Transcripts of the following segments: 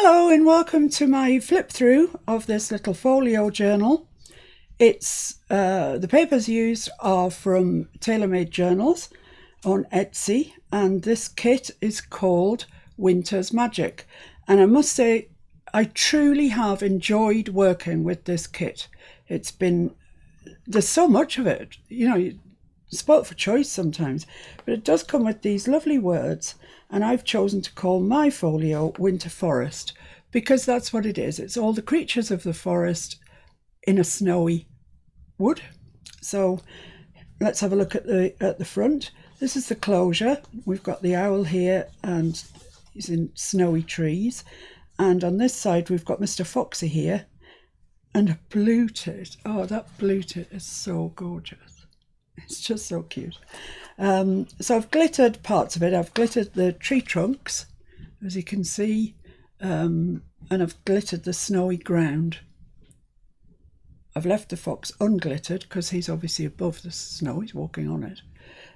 Hello and welcome to my flip through of this little folio journal. It's the papers used are from TaylorMade Journals on Etsy, and this kit is called Winter's Magic. And I must say, I truly have enjoyed working with this kit. There's so much of it, you're spoilt for choice sometimes, but it does come with these lovely words, and I've chosen to call my folio Winter Forest because that's what it is. It's all the creatures of the forest in a snowy wood. So let's have a look at the front. This is the closure. We've got the owl here, and he's in snowy trees. And on this side, we've got Mr. Foxy here and a blue tit. Oh, that blue tit is so gorgeous. It's just so cute. So I've glittered parts of it. I've glittered the tree trunks, as you can see, and I've glittered the snowy ground. I've left the fox unglittered because he's obviously above the snow. He's walking on it.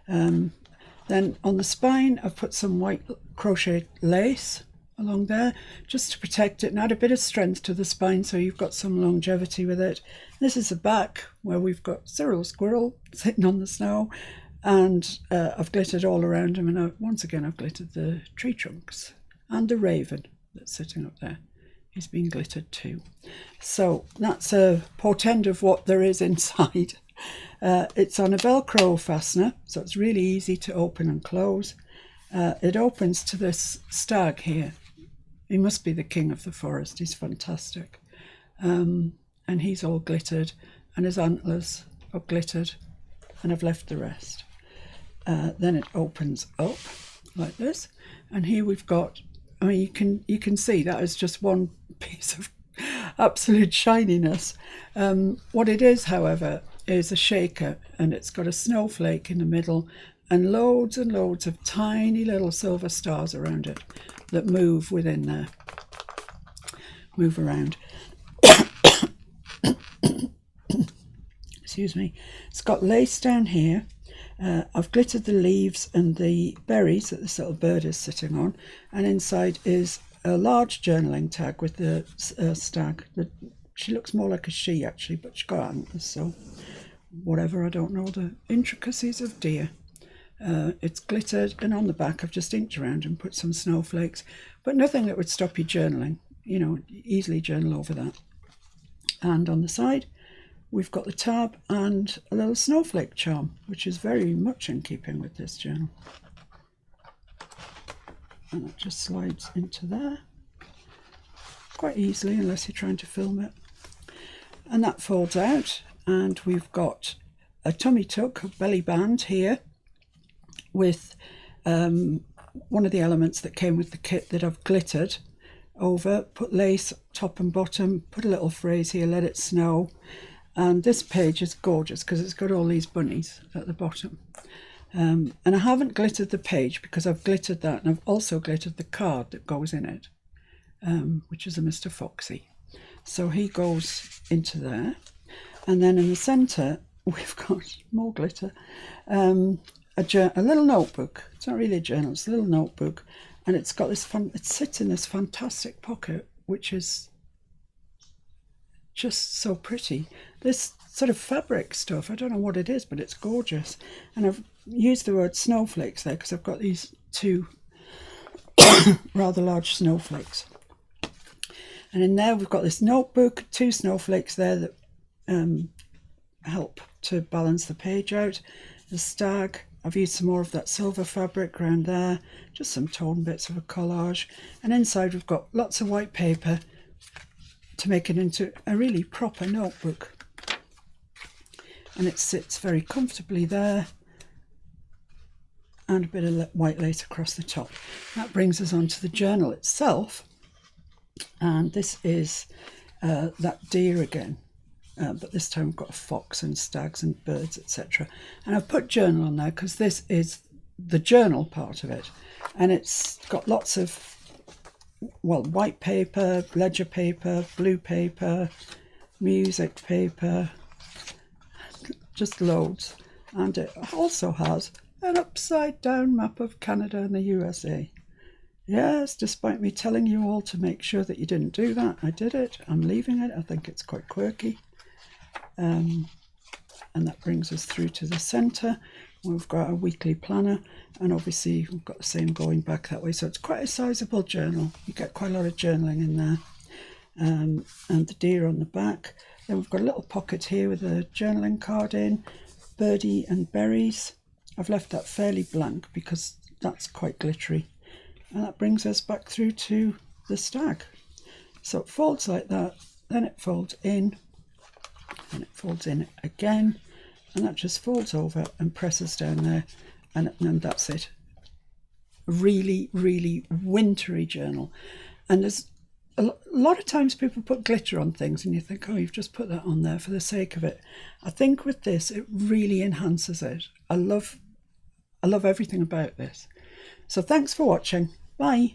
Then on the spine, I've put some white crochet lace along there just to protect it and add a bit of strength to the spine so you've got some longevity with it. This is the back where we've got Cyril Squirrel sitting on the snow, and I've glittered all around him, and once again I've glittered the tree trunks and the raven that's sitting up there. He's been glittered too. So that's a portend of what there is inside. It's on a Velcro fastener, so it's really easy to open and close. It opens to this stag here. He must be the king of the forest. He's fantastic. And he's all glittered, and his antlers are glittered, and I've left the rest. Then it opens up like this, and here we've got, you can see that is just one piece of absolute shininess. What it is, however, is a shaker, and it's got a snowflake in the middle and loads of tiny little silver stars around it that move within there, move around. Excuse me. It's got lace down here. I've glittered the leaves and the berries that this little bird is sitting on, and inside is a large journaling tag with the stag. She looks more like a she actually, but she's got antlers, so whatever, I don't know the intricacies of deer. It's glittered, and on the back I've just inked around and put some snowflakes, but nothing that would stop you journaling. Easily journal over that. And on the side we've got the tab and a little snowflake charm, which is very much in keeping with this journal. And that just slides into there quite easily, unless you're trying to film it. And that folds out, and we've got a tummy tuck, a belly band here, with one of the elements that came with the kit that I've glittered over, put lace top and bottom, put a little phrase here, let it snow. And this page is gorgeous because it's got all these bunnies at the bottom. And I haven't glittered the page because I've glittered that, and I've also glittered the card that goes in it, which is a Mr. Foxy. So he goes into there. And then in the centre, we've got more glitter. A little notebook. It's not really a journal, it's a little notebook, and it's got this it sits in this fantastic pocket, which is just so pretty. This sort of fabric stuff, I don't know what it is, but it's gorgeous. And I've used the word snowflakes there because I've got these two rather large snowflakes. And in there we've got this notebook, two snowflakes there that help to balance the page out. The stag, I've used some more of that silver fabric around there, just some torn bits of a collage. And inside we've got lots of white paper to make it into a really proper notebook. And it sits very comfortably there, and a bit of white lace across the top. That brings us on to the journal itself, and this is that deer again. But this time we've got a fox and stags and birds, etc. And I've put journal on there because this is the journal part of it. And it's got lots of, white paper, ledger paper, blue paper, music paper, just loads. And it also has an upside down map of Canada and the USA. Yes, despite me telling you all to make sure that you didn't do that, I did it. I'm leaving it. I think it's quite quirky. And that brings us through to the centre. We've got a weekly planner, and obviously we've got the same going back that way. So it's quite a sizable journal. You get quite a lot of journaling in there. And the deer on the back. Then we've got a little pocket here with a journaling card in, birdie and berries. I've left that fairly blank because that's quite glittery. And that brings us back through to the stag. So it folds like that, then it folds in, and it folds in again, and that just folds over and presses down there, and that's it. Really, really wintry journal. And there's a lot of times people put glitter on things and you think, oh, you've just put that on there for the sake of it. I think with this, it really enhances it. I love everything about this. So thanks for watching. Bye.